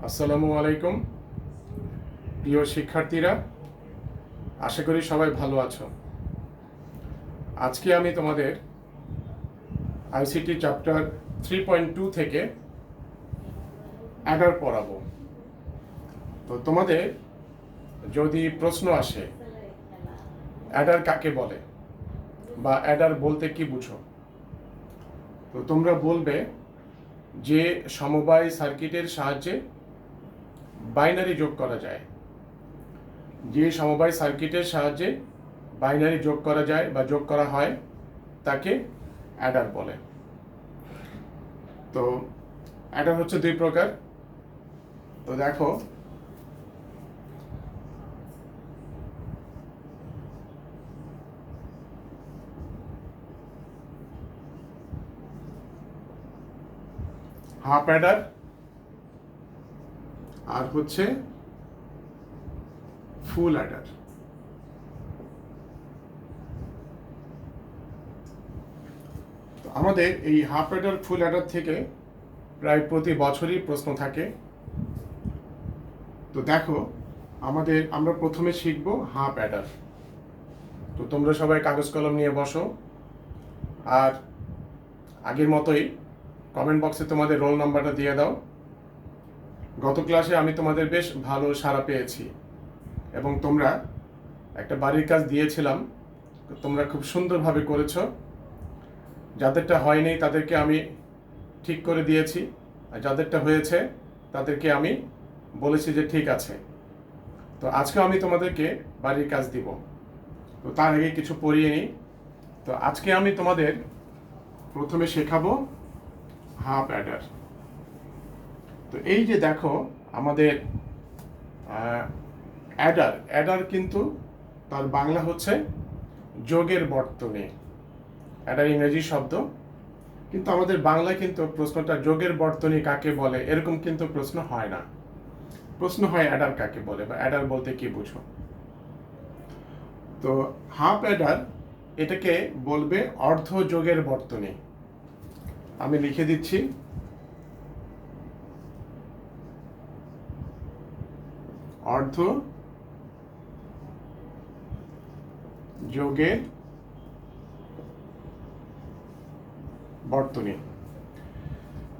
আসসালামু আলাইকুম প্রিয় শিক্ষার্থীরা, আশা করি সবাই ভালো আছো। আজকে আমি তোমাদের আইসিটি চ্যাপ্টার 3.2 থেকে অ্যাডার পড়াবো। তো তোমাদের যদি প্রশ্ন আসে অ্যাডার কাকে বলে বা অ্যাডার বলতে কি বুঝো, তো তোমরা বলবে যে সমবায় সার্কিটের সাহায্যে বাইনারি যোগ করা যায়। যে সমবায় সার্কিটের সাহায্যে বাইনারি যোগ করা যায় বা যোগ করা হয় তাকে অ্যাডার বলে। তো অ্যাডার হচ্ছে দুই প্রকার। তো দেখো, হাফ অ্যাডার আর হচ্ছে ফুল অ্যাডার। তো আমাদের এই হাফ অ্যাডার ফুল অ্যাডার থেকে প্রায় প্রতি বছরই প্রশ্ন থাকে। তো দেখো, আমরা প্রথমে শিখব হাফ অ্যাডার। তো তোমরা সবাই কাগজ কলম নিয়ে বসো, আর আগের মতোই কমেন্ট বক্সে তোমাদের রোল নাম্বারটা দিয়ে দাও। গত ক্লাসে আমি তোমাদের বেশ ভালো সাড়া পেয়েছি এবং তোমরা একটা বাড়ির কাজ দিয়েছিলাম, তোমরা খুব সুন্দরভাবে করেছো। যাদেরটা হয়নি তাদেরকে আমি ঠিক করে দিয়েছি, আর যাদেরটা হয়েছে তাদেরকে আমি বলেছি যে ঠিক আছে। তো আজকে আমি তোমাদেরকে বাড়ির কাজ দিব। তো তার আগে কিছু পড়িয়ে নিই। তো আজকে আমি তোমাদের প্রথমে শেখাবো হাফ অ্যাডার। তো এই যে দেখো, আমাদের অ্যাডার অ্যাডার কিন্তু তার বাংলা হচ্ছে যোগের বর্তনী। অ্যাডার ইংরেজি শব্দ, কিন্তু আমাদের বাংলায় কিন্তু প্রশ্নটা যোগের বর্তনী কাকে বলে এরকম কিন্তু প্রশ্ন হয় না। প্রশ্ন হয় অ্যাডার কাকে বলে বা অ্যাডার বলতে কি বুঝো। তো হাফ অ্যাডার এটাকে বলবে অর্ধ যোগের বর্তনী। আমি লিখে দিচ্ছি, অর্ধ যোগের বর্তনী।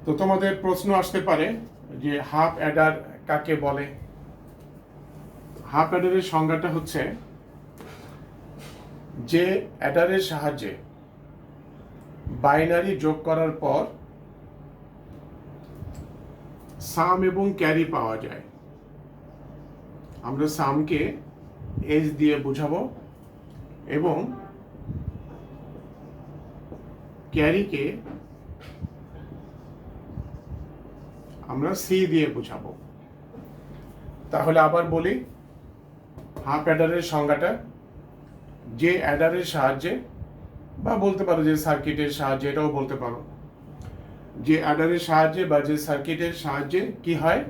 তো তোমাদের প্রশ্ন আসতে পারে যে হাফ অ্যাডার কাকে বলে। হাফ অ্যাডারের সংজ্ঞাটা হচ্ছে যে অ্যাডারের সাহায্যে বাইনারি যোগ করার পর সাম এবং ক্যারি পাওয়া যায়। আমরা সামকে এজ দিয়ে বোঝাবো এবং ক্যারিকে আমরা সি দিয়ে বোঝাবো। তাহলে আবার বলি, হাফ অ্যাডারের সংজ্ঞাটা যে অ্যাডারের সাহায্যে বা বলতে পারো যে সার্কিটের সাহায্যে, এটাও বলতে পারো, যে অ্যাডারের সাহায্যে বা যে সার্কিটের সাহায্যে কি হয়,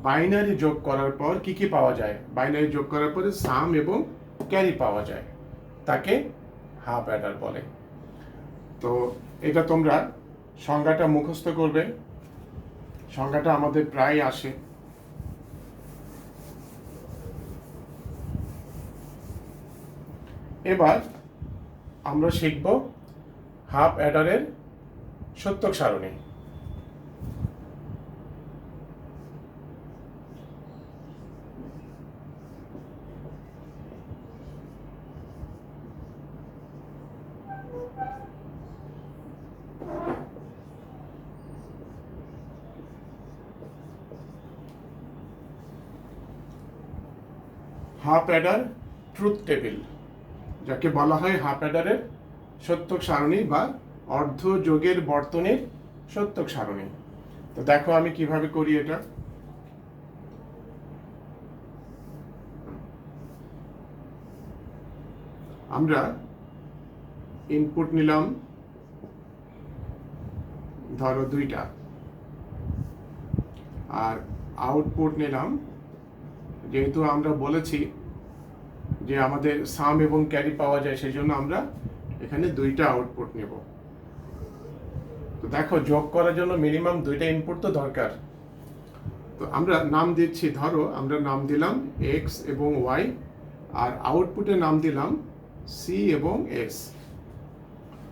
বাইনারি যোগ করার পর কি কি পাওয়া যায়, বাইনারি যোগ করার পরে সাম এবং ক্যারি পাওয়া যায়, তাকে হাফ অ্যাডার বলে। তো এটা তোমরা সংজ্ঞাটা মুখস্থ করবে। সংজ্ঞাটা আমাদের প্রায় আসে। এবার আমরা শিখব হাফ অ্যাডারের সত্যক সারণী। হাফ অ্যাডার ট্রুথ টেবিল, যাকে বলা হয় হাফ অ্যাডারের সত্যক সারণী বা অর্ধ যোগের বর্তনীর সত্যক সারণী। তো দেখো আমি কিভাবে করি এটা। আমরা ইনপুট নিলাম ধরো 2টা, আর আউটপুট নিলাম, যেহেতু আমরা বলেছি যে আমাদের সাম এবং ক্যারি পাওয়া যায়, সেই জন্য আমরা এখানে 2টা আউটপুট নেব। তো দেখো, যোগ করার জন্য মিনিমাম 2টা ইনপুট তো দরকার। তো আমরা নাম দিচ্ছি, ধরো আমরা নাম দিলাম এক্স এবং ওয়াই, আর আউটপুটে নাম দিলাম সি এবং এস।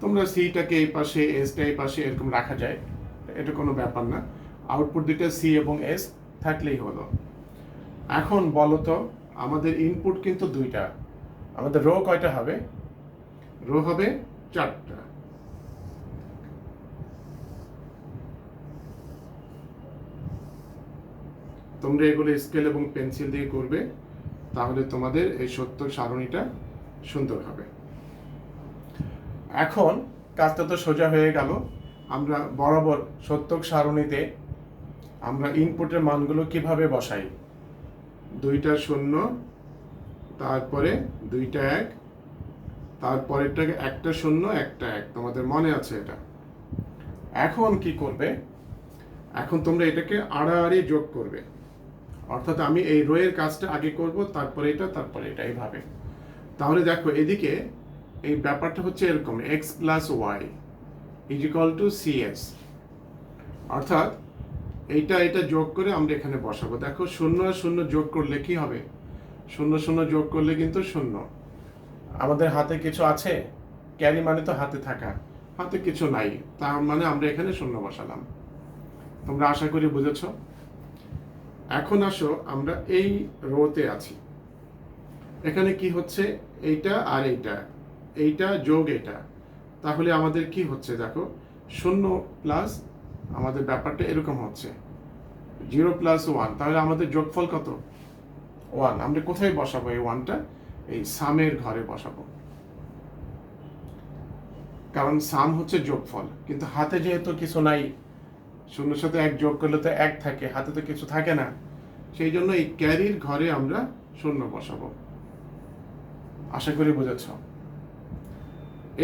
তোমরা সিটাকে এই পাশে, এসটা এই পাশে, এরকম রাখা যায়, এটা কোনো ব্যাপার না। আউটপুট দুটো সি এবং এস থাকলেই হলো। এখন বলো তো, আমাদের ইনপুট কিন্তু দুইটা, আমাদের রো কয়টা হবে? রো হবে 4টা। তোমরা এগুলো স্কেল এবং পেন্সিল দিয়ে করবে, তাহলে তোমাদের এই সত্যক সারণীটা সুন্দর হবে। এখন কাজটা তো সোজা হয়ে গেল। আমরা বরাবর সত্যক সারণীতে আমরা ইনপুটের মানগুলো কিভাবে বসাই? 2টা 0, তারপরে 2টা 1, তারপরেরটাকে 1টা 0, 1টা 1। তোমাদের মনে আছে এটা? এখন কি করবে? এখন তোমরা এটাকে আড়াআড়ি যোগ করবে, অর্থাৎ আমি এই রো এর কাজটা আগে করব, তারপরে এটা, তারপরে এটা, এইভাবে। তাহলে দেখো এদিকে এই ব্যাপারটা হচ্ছে এরকম, x plus y is equal to c s, অর্থাৎ এইটা এটা যোগ করে আমরা এখানে বসাবো। দেখো 0 আর 0 যোগ করলে কি হবে? 0 0 যোগ করলে কিন্তু 0। আমাদের হাতে কিছু আছে? ক্যারি মানে তো হাতে থাকা, হাতে কিছু নাই, তার মানে আমরা এখানে 0 বসালাম। তোমরা আশা করি বুঝেছ। এখন আসো, আমরা এই রোতে আছি, এখানে কি হচ্ছে? এইটা আর এইটা, এইটা যোগ এটা, তাহলে আমাদের কি হচ্ছে? দেখো 0 প্লাস, আমাদের ব্যাপারটা এরকম হচ্ছে 0 প্লাস 1, তাহলে আমাদের যোগফল কত? 1। আমরা কোথায় বসাবো এই 1টা? এই সামের ঘরে বসাবো, কারণ সাম হচ্ছে যোগফল। কিন্তু হাতে যেহেতু কিছু নাই, 0 সাথে 1 যোগ করলে তো 1 থাকে, হাতে তো কিছু থাকে না, সেই জন্য এই ক্যারির ঘরে আমরা 0 বসাবো। আশা করি বুঝেছ।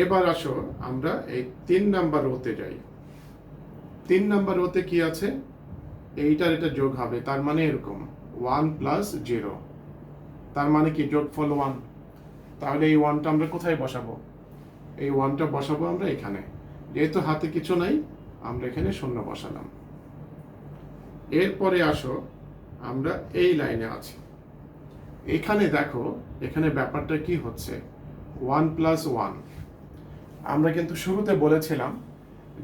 এবার আসো আমরা এই 3 নাম্বার রোতে যাই। 3 নাম্বার রোতে কি আছে? এইটার এটা যোগ হবে, তার মানে এরকম 1 প্লাস 0, তার মানে কি? যোগফল 1। তাহলে এই 1টা আমরা কোথায় বসাবো? এই 1টা বসাবো আমরা এখানে, যেহেতু হাতে কিছু নাই আমরা এখানে 0 বসালাম। এরপরে আসো, আমরা এই লাইনে আছি, এখানে দেখো এখানে ব্যাপারটা কি হচ্ছে? 1 প্লাস 1। আমরা কিন্তু শুরুতে বলেছিলাম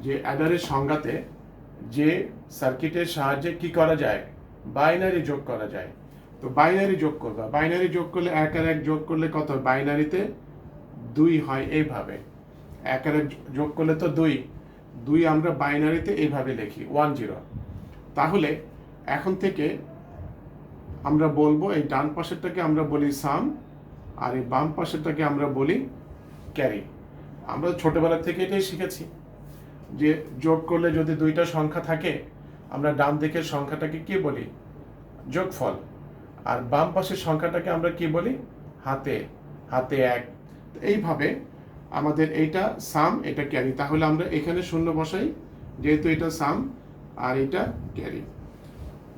যে অ্যাডারের সংজ্ঞাতে যে সার্কিটের সাহায্যে কি করা যায়? বাইনারি যোগ করা যায়। তো বাইনারি যোগ করবা, বাইনারি যোগ করলে 1 আর 1 যোগ করলে কত? বাইনারিতে 2 হয়, এইভাবে 1 আর 1 যোগ করলে তো 2, 2 আমরা বাইনারিতে এইভাবে লিখি 1 0। তাহলে এখন থেকে আমরা বলবো এই ডান পাশেরটাকে আমরা বলি সাম, আর এই বাম পাশেরটাকে আমরা বলি ক্যারি। আমরা ছোটবেলা থেকে এটাই শিখেছি যে যোগ করলে যদি 2টা সংখ্যা থাকে, আমরা ডান দিকের সংখ্যাটাকে কি বলি? যোগফল। আর বাম পাশের সংখ্যাটাকে আমরা কি বলি? হাতে, হাতে 1। এইভাবে আমাদের এইটা সাম, এটা ক্যারি, তাহলে আমরা এখানে 0 বসাই, যেহেতু এটা সাম আর এটা ক্যারি।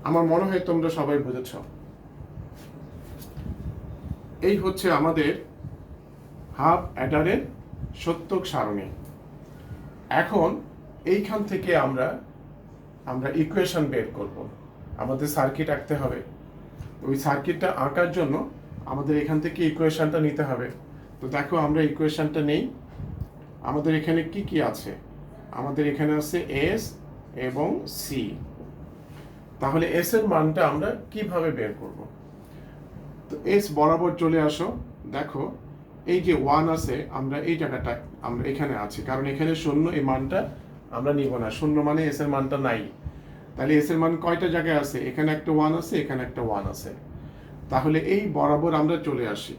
আমার মনে হয় তোমরা সবাই বুঝেছ। এই হচ্ছে আমাদের হাফ অ্যাডারের সত্যক সারণী। এখন এইখান থেকে আমরা ইকুয়েশন বের করব। আমাদের সার্কিট আঁকতে হবে। ওই সার্কিটটা আঁকার জন্য আমাদের এখান থেকে ইকুয়েশনটা নিতে হবে। তো দেখো আমরা ইকুয়েশনটা নেই। আমাদের এখানে কি কি আছে? আমাদের এখানে আছে এস এবং সি। তাহলে এস এর মানটা আমরা কিভাবে বের করব? তো এস বরাবর চলে আসো। দেখো এই যে 1 আছে, আমরা এই জায়গাটা আমরা এখানে আছি, কারণ এখানে 0, এই মানটা আমরা নিব না। 0 মানে এস এর মানটা নাই। তাহলে এস এর মান কয়টা জায়গায় আছে? এখানে একটা 1 আছে, এখানে একটা 1 আছে। তাহলে এই বরাবর আমরা চলে আসি।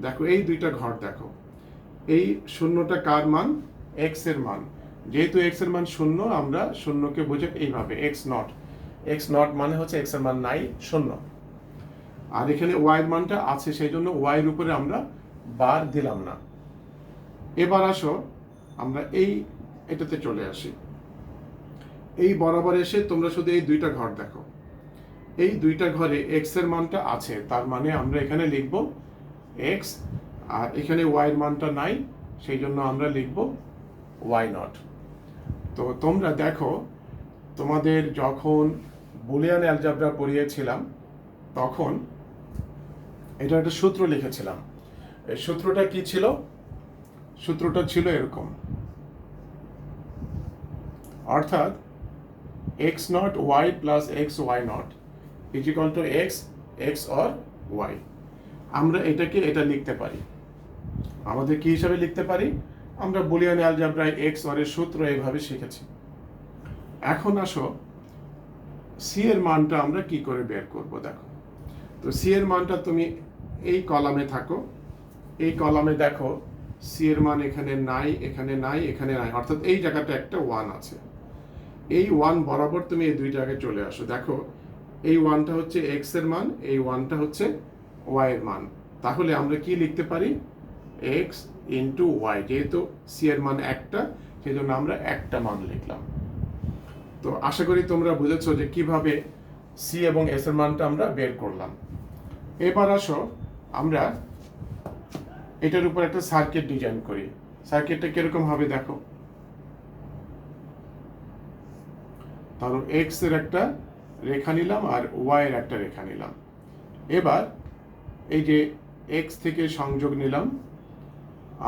দেখো এই 2টা ঘর দেখো, এই 0টা কার মান? এক্স এর মান। যেহেতু এক্স এর মান 0, আমরা 0কে বুঝে এইভাবে এক্স নট। এক্স নট মানে হচ্ছে এক্স এর মান নাই, 0। আর এখানে ওয়াই এর মানটা আছে, সেই জন্য ওয়াই এর উপরে আমরা বার দিলাম না। এবার আসো আমরা এটাতে চলে আসি। এই বরাবর এসে তোমরা শুধু এই 2টা ঘর দেখো, এই 2টা ঘরে এক্স এর মানটা আছে, তার মানে আমরা এখানে লিখব এক্স, আর এখানে ওয়াই এর মানটা নাই, সেই জন্য আমরা লিখব ওয়াই নট। তো তোমরা দেখো, তোমাদের যখন বুলিয়ান অ্যালজেব্রা পড়িয়েছিলাম তখন এটা একটা সূত্র লিখেছিলাম। এই সূত্রটা কি ছিল? সূত্রটা ছিল এরকম, অর্থাৎ x not y plus x y not is equal to x or y. আমরা এটা লিখতে পারি। আমাদের কি হিসাবে লিখতে পারি? আমরা বুলিয়ান অ্যালজেব্রায় এক্স অর এর সূত্র এইভাবে শিখেছি। এখন আসো সি এর মানটা আমরা কি করে বের করব। দেখো, তো সি এর মানটা তুমি এই কলামে থাকো, এই কলামে দেখো সি এর মান এখানে নাই, এখানে নাই, এখানে নাই, অর্থাৎ এই জায়গাটা একটা ওয়ান আছে। এই ওয়ান বরাবর তুমি এই দুই জায়গায় চলে আসো। দেখো এই ওয়ানটা হচ্ছে এক্স এর মান, এই ওয়ানটা হচ্ছে ওয়াই এর মান। তাহলে আমরা কি লিখতে পারি? X into y. যেহেতু সি এর মান একটা, সেই জন্য আমরা একটা মান লিখলাম। তো আশা করি তোমরা বুঝেছো যে কিভাবে সি এবং এস এর মানটা আমরা বের করলাম। এবার আসো আমরা এটার উপর একটা সার্কিট ডিজাইন করি। সার্কিটটা কিরকম হবে দেখো। ধরো এক্স এর একটা রেখা নিলাম আর ওয়াই এর একটা রেখা নিলাম। এবার এই যে এক্স থেকে সংযোগ নিলাম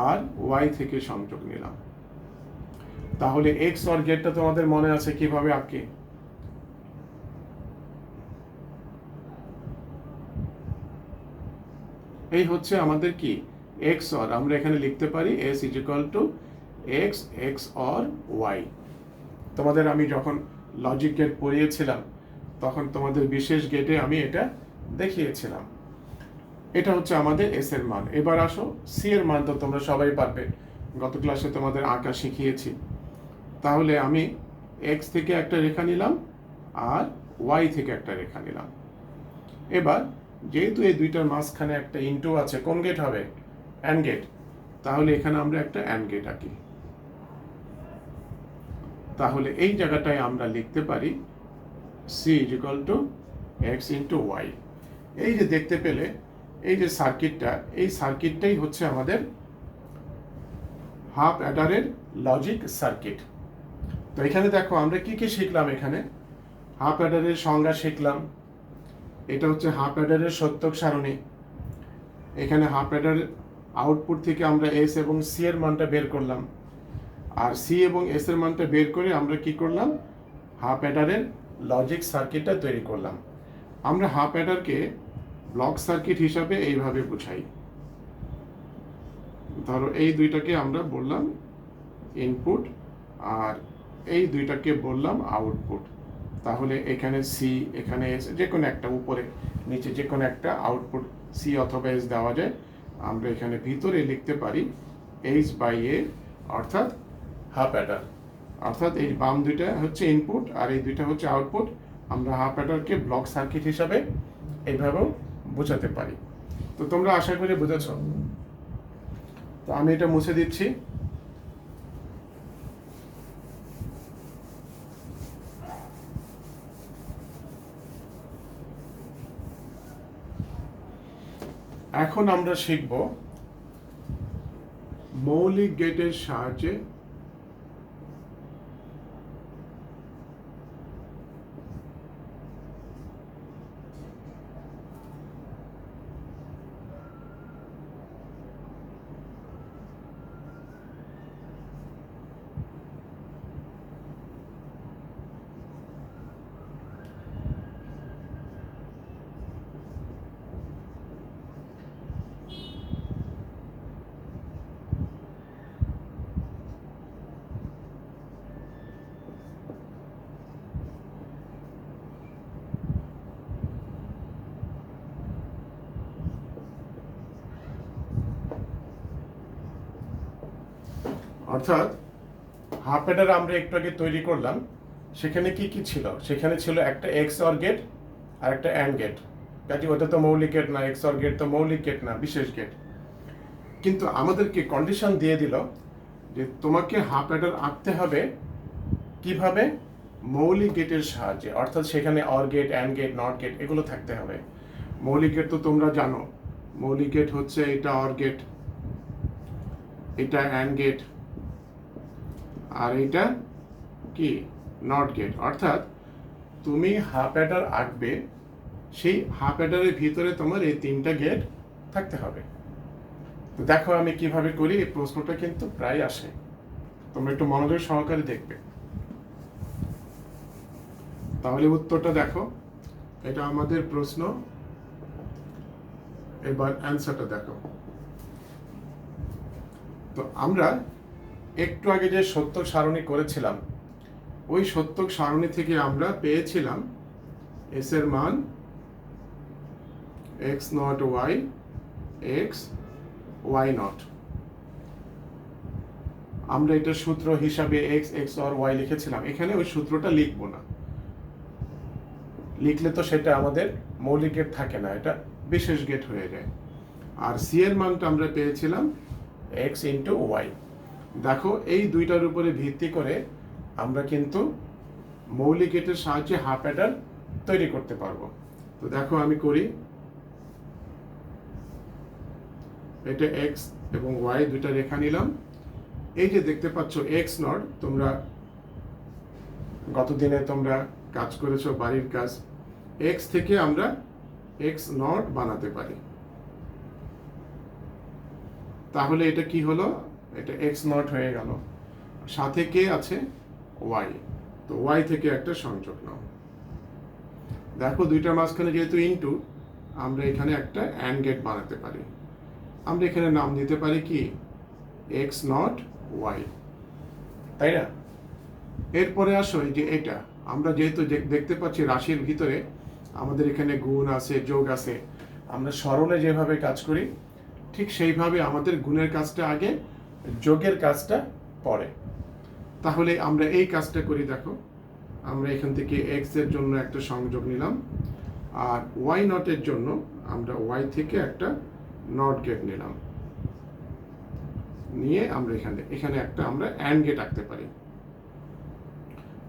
আর ওয়াই থেকে সংযোগ নিলাম। তাহলে এক্স অর গেটটা তোমাদের মনে আছে কিভাবে আঁকি? এই হচ্ছে আমাদের কি এক্স অর। আমরা এখানে লিখতে পারি s is equal to x or y. তোমাদের আমি যখন লজিক গেট পড়িয়েছিলাম তখন তোমাদের বিশেষ গেটে আমি এটা দেখিয়েছিলাম। এটা হচ্ছে আমাদের এস এর মান। এবার আসো সি এর মান তো তোমরা সবাই পারবে, গত ক্লাসে তোমাদের আঁকা শিখিয়েছি। তাহলে আমি এক্স থেকে একটা রেখা নিলাম আর ওয়াই থেকে একটা রেখা নিলাম। এবার যেহেতু এই দুইটার মাঝখানে একটা ইনটু আছে, কোন গেট হবে? And gate. তাহলে এখানে আমরা একটা অ্যান্ড গেট আঁকি। তাহলে এই জায়গাটায় আমরা লিখতে পারি c is equal to x into y. এই যে দেখতে পেলে এই যে সার্কিটটা, এই সার্কিটটাই হচ্ছে আমাদের হাফ অ্যাডারের লজিক সার্কিট। তো এখানে দেখো আমরা কি কি শিখলাম। এখানে হাফ অ্যাডারের সংজ্ঞা শিখলাম। এটা হচ্ছে হাফ অ্যাডারের সত্যক সারণী। এখানে হাফ অ্যাডার আউটপুট থেকে আমরা এস এবং সি এর মানটা বের করলাম, আর সি এবং এস এর মানটা বের করে আমরা কি করলাম? হাফ অ্যাডারের লজিক সার্কিটটা তৈরি করলাম। আমরা হাফ অ্যাডারকে ব্লক সার্কিট হিসাবে এইভাবে বুঝাই। ধরো এই দুইটাকে আমরা বললাম ইনপুট আর এই দুইটাকে বললাম আউটপুট। তাহলে এখানে সি, এখানে এস, যে কোনো একটা উপরে নিচে যে কোনো একটা আউটপুট সি অথবা এস দেওয়া যায়। আমরা এখানে ভিতরে লিখতে পারি এইচ বাই এ, অর্থাৎ হাফ অ্যাডার। অর্থাৎ এই বাম দুইটা হচ্ছে ইনপুট আর এই দুইটা হচ্ছে আউটপুট। আমরা হাফ অ্যাডারকে ব্লক সার্কিট হিসাবে এইভাবেও বোঝাতে পারি। তো তোমরা আশা করি বুঝেছ। তো আমি এটা মুছে দিচ্ছি। এখন আমরা শিখব মৌলিক গেটের সাহায্যে অর্থাৎ হাফ অ্যাডার আমরা একটু আগে তৈরি করলাম। সেখানে কি কি ছিল? সেখানে ছিল একটা এক্স অর গেট আর একটা অ্যান্ড গেট। কাজে ওটা তো মৌলিক গেট না, এক্স অর গেট তো মৌলিক গেট না, বিশেষ গেট। কিন্তু আমাদেরকে কন্ডিশন দিয়ে দিল যে তোমাকে হাফ অ্যাডার আঁকতে হবে কিভাবে? মৌলিক গেটের সাহায্যে। অর্থাৎ সেখানে or gate, and gate, not gate এগুলো থাকতে হবে। মৌলিক গেট তো তোমরা জানো, মৌলিক গেট হচ্ছে এটা অর গেট, এটা অ্যান্ড গেট, আর এটা কি? Not gate. অর্থাৎ তুমি হাফ অ্যাডার আঁকবে, সেই হাফ অ্যাডারের ভিতরে তোমার এই 3টা গেট থাকতে হবে। তো দেখো আমি কিভাবে করি, এই প্রশ্নটা কিন্তু প্রায় আসে, তোমরা একটু মনোযোগ সহকারে দেখবে। তাহলে উত্তরটা দেখো, এটা আমাদের প্রশ্ন, এবার অ্যান্সারটা দেখো। তো আমরা একটু আগে যে সত্যক সারণী করেছিলাম, ওই সত্যক সারণী থেকে আমরা পেয়েছিলাম এস এর মান x not y x y not. আমরা এটা সূত্র হিসাবে এক্স এক্স অর ওয়াই লিখেছিলাম, এখানে ওই সূত্রটা লিখবো না, লিখলে তো সেটা আমাদের মৌলিক গেট থাকে না, এটা বিশেষ গেট হয়ে যায়। আর সি এর মানটা আমরা পেয়েছিলাম এক্স ইন্টু ওয়াই। দেখো এই দুইটার উপরে ভিত্তি করে আমরা কিন্তু মৌলিক গেটের সাহায্যে হাফ অ্যাডার তৈরি করতে পারবো। তো দেখো আমি করি, এটা এক্স এবং ওয়াই দুইটা রেখা নিলাম। এই যে দেখতে পাচ্ছ এক্স নট, তোমরা গতদিনে তোমরা কাজ করেছো বাড়ির কাজ, এক্স থেকে আমরা এক্স নট বানাতে পারি। তাহলে এটা কি হলো, এটা এক্স নট হয়ে গেল, সাথে কে আছে ওয়াই, তো ওয়াই থেকে একটা সংযোগ নাও। দেখো দুইটার মাঝখানে যেহেতু ইনটু, আমরা এখানে একটা অ্যান্ড গেট বানাতে পারি। আমরা এখানে নাম দিতে পারি কি এক্স নট ওয়াই, তাই না? এরপরে আসো এই যে এটা, আমরা যেহেতু দেখতে পাচ্ছি রাশির ভিতরে আমাদের এখানে গুণ আছে যোগ আছে, আমরা সরলে যেভাবে কাজ করি ঠিক সেইভাবে আমাদের গুণের কাজটা আগে, যোগের কাজটা পরে। তাহলে আমরা এই কাজটা করি, দেখো আমরা এখান থেকে এক্স এর জন্য একটা সংযোগ নিলাম, আর ওয়াই নটের জন্য আমরা ওয়াই থেকে একটা নট গেট নিলাম, নিয়ে আমরা এখানে একটা আমরা অ্যান্ড গেট আঁকতে পারি।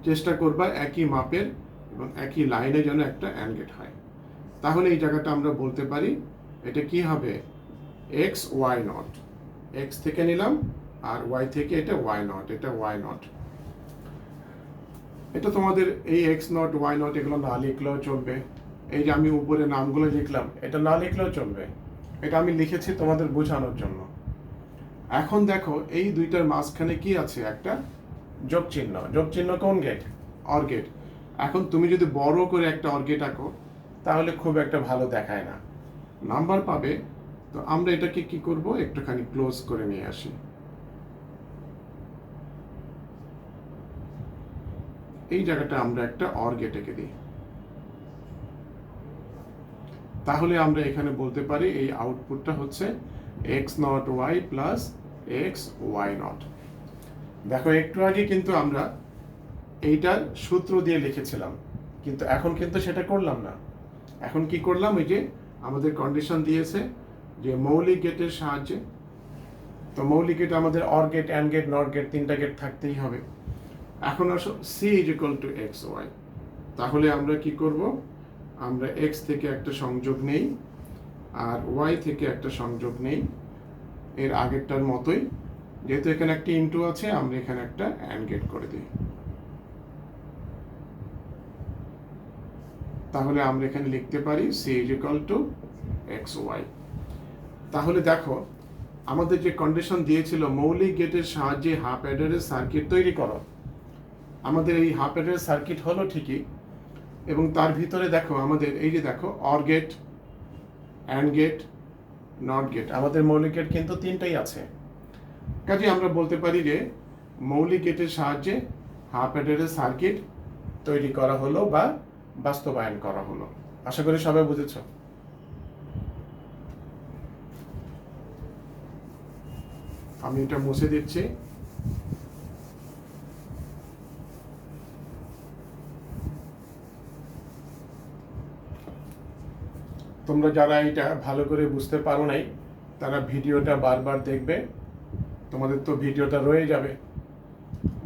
চেষ্টা করবা একই মাপের এবং একই লাইনে যেন একটা অ্যান্ড গেট হয়। তাহলে এই জায়গাটা আমরা বলতে পারি এটা কি হবে, এক্স ওয়াই নট, এক্স থেকে নিলাম আর ওয়াই থেকে এটা ওয়াই নট, এটা ওয়াই নট। এটা তোমাদের এই এক্স নট ওয়াই নট এগুলো না লিখলেও চলবে, এই যে আমি উপরে নামগুলো লিখলাম এটা না লিখলেও চলবে, এটা আমি লিখেছি তোমাদের বোঝানোর জন্য। এখন দেখো এই দুইটার মাঝখানে কি আছে, একটা যোগ চিহ্ন। যোগ চিহ্ন কোন গেট, অর গেট। এখন তুমি যদি বড় করে একটা অর গেট আঁকো তাহলে খুব একটা ভালো দেখায় না, নাম্বার পাবে। তো আমরা এটাকে কি করব, একটুখানি ক্লোজ করে নিয়ে আসি। এই জায়গাটা আমরা একটা অর গেট এঁকে দিই, তাহলে আমরা এখানে বলতে পারি এই আউটপুটটা হচ্ছে x not y plus x y not. দেখো একটু আগে কিন্তু আমরা এইটার সূত্র দিয়ে লিখেছিলাম, কিন্তু এখন কিন্তু সেটা করলাম না। এখন কি করলাম, ওই যে আমাদের কন্ডিশন দিয়েছে যে মৌলিক গেটের সাহায্যে, তো মৌলিক গেট আমাদের or gate and gate not gate 3টা গেট থাকতেই হবে। এখন আসো c is equal to x y, তাহলে আমরা কি করব, আমরা এক্স থেকে একটা সংযোগ নেই আর ওয়াই থেকে একটা সংযোগ নেই, এর আগেরটার মতোই, যেহেতু এখানে একটা ইনটু আছে আমরা এখানে একটা অ্যান্ড গেট করে দিই। তাহলে আমরা এখানে লিখতে পারি c is equal to x y. তাহলে দেখো আমাদের যে কন্ডিশন দিয়েছিল মৌলিক গেটের সাহায্যে হাফ অ্যাডারের সার্কিট তৈরি করো, আমাদের এই হাফ অ্যাডারের সার্কিট হলো ঠিকই, এবং তার ভিতরে দেখো আমাদের এই যে দেখো or gate and gate not gate, আমাদের মৌলিক গেট কিন্তু 3টাই আছে। কাজে আমরা বলতে পারি যে মৌলিক গেটের সাহায্যে হাফ অ্যাডারের সার্কিট তৈরি করা হলো বা বাস্তবায়ন করা হলো। আশা করি সবাই বুঝেছ। আমি এটা মুছে দিচ্ছি। তোমরা যারা এটা ভালো করে বুঝতে পারো নাই তারা ভিডিওটা বারবার দেখবে, তোমাদের তো ভিডিওটা রয়ে যাবে,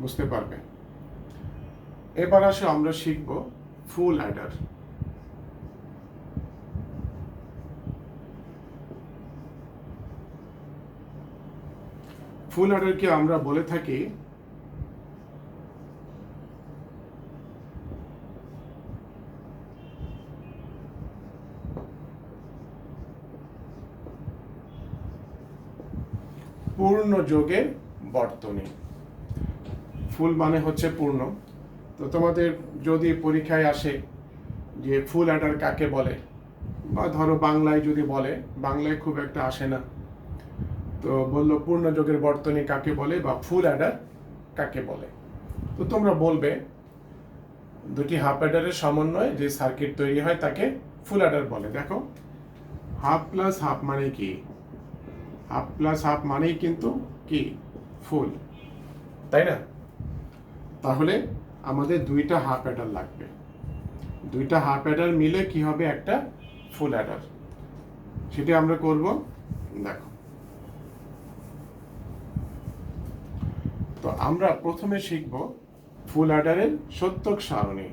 বুঝতে পারবে। এবার আসো আমরা শিখব ফুল অ্যাডার। ফুল অ্যাডারকে আমরা বলে থাকি পূর্ণ যোগের বর্তনী। ফুল মানে হচ্ছে পূর্ণ। তো তোমাদের যদি পরীক্ষায় আসে যে ফুল অ্যাডার কাকে বলে, বা ধরো বাংলায় যদি বলে, বাংলায় খুব একটা আসে না, তো বললো পূর্ণ যোগের বর্তনী কাকে বলে বা ফুল অ্যাডার কাকে বলে। তো তোমরা বলবে দুটি হাফ অ্যাডারের সমন্বয়ে যে সার্কিট তৈরি হয় তাকে ফুল অ্যাডার বলে। দেখো, হাফ প্লাস হাফ মানে কি? হাফ প্লাস হাফ মানেই কিন্তু কি? ফুল, তাই না? তাহলে আমাদের দুইটা হাফ অ্যাডার লাগবে। দুইটা হাফ অ্যাডার মিলে কি হবে? একটা ফুল অ্যাডার। সেটা আমরা করব। দেখো, তো আমরা প্রথমে শিখব ফুল অ্যাডারের সত্যক সারণী।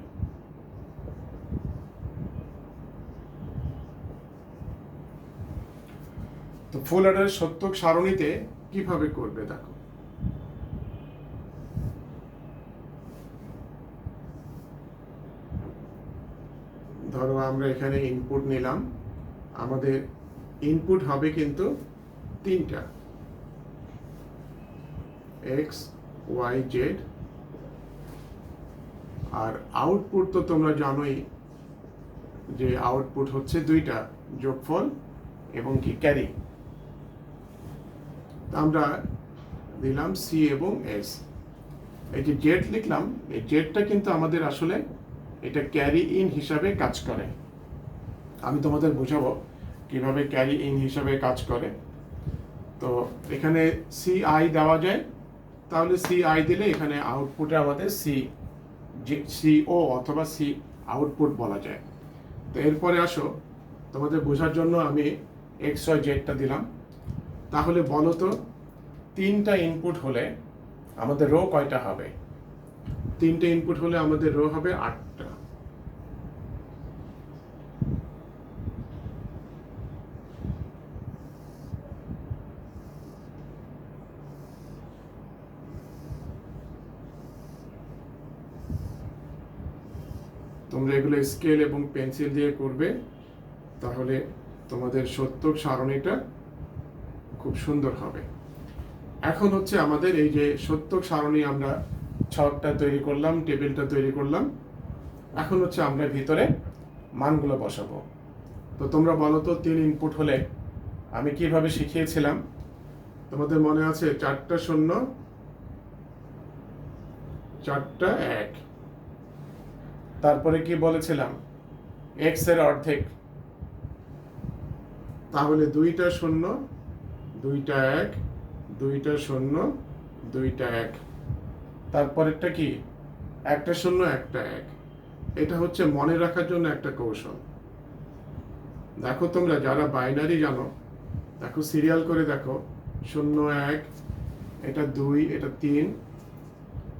তো ফুল অ্যাডারের সত্যক সারণীতে কিভাবে করবে দেখো। ধরো আমরা এখানে ইনপুট নিলাম, আমাদের ইনপুট হবে কিন্তু তিনটা, এক্স ওয়াই জেড, আর আউটপুট তো তোমরা জানোই যে আউটপুট হচ্ছে দুইটা, যোগফল এবং কি ক্যারি। আমরা দিলাম সি এবং এস। এই যে জেড লিখলাম, এই জেডটা কিন্তু আমাদের আসলে এটা ক্যারি ইন হিসাবে কাজ করে। আমি তোমাদের বোঝাবো কিভাবে ক্যারি ইন হিসাবে কাজ করে। তো এখানে সি আই দেওয়া যায়, তাহলে সি আই দিলে এখানে আউটপুটে আমাদের সি ও অথবা সি আউটপুট বলা যায়। তো এরপরে আসো, তোমাদের বোঝার জন্য আমি এক্স ওয়াই জেডটা দিলাম। তাহলে বলো তো, তিনটা ইনপুট হলে আমাদের রো কয়টা হবে? তিনটে ইনপুট হলে আমাদের রো হবে 8টা। তোমরা এগুলো স্কেল এবং পেন্সিল দিয়ে করবে, তাহলে তোমাদের সত্যক সারণীটা খুব সুন্দর হবে। এখন হচ্ছে আমাদের এই যে সত্যক সারণী, আমরা ছকটা তৈরি করলাম, টেবিলটা তৈরি করলাম, এখন হচ্ছে আমরা ভিতরে মানগুলো বসাবো। তো তোমরা বলো তো, 3 ইনপুট হলে আমি কিভাবে শিখিয়েছিলাম? তোমাদের মনে আছে? 4টা 0, 4টা 1। তারপরে কি বলেছিলাম? এক্স এর অর্ধেক, তাহলে 2টা 0, 2টা 1, 2টা 0, 2টা 1। তারপরেরটা কি? 1টা 0, 1টা 1। এটা হচ্ছে মনে রাখার জন্য একটা কৌশল। দেখো, তোমরা যারা বাইনারি জানো, দেখো সিরিয়াল করে দেখো, 0 1, এটা 2, এটা 3,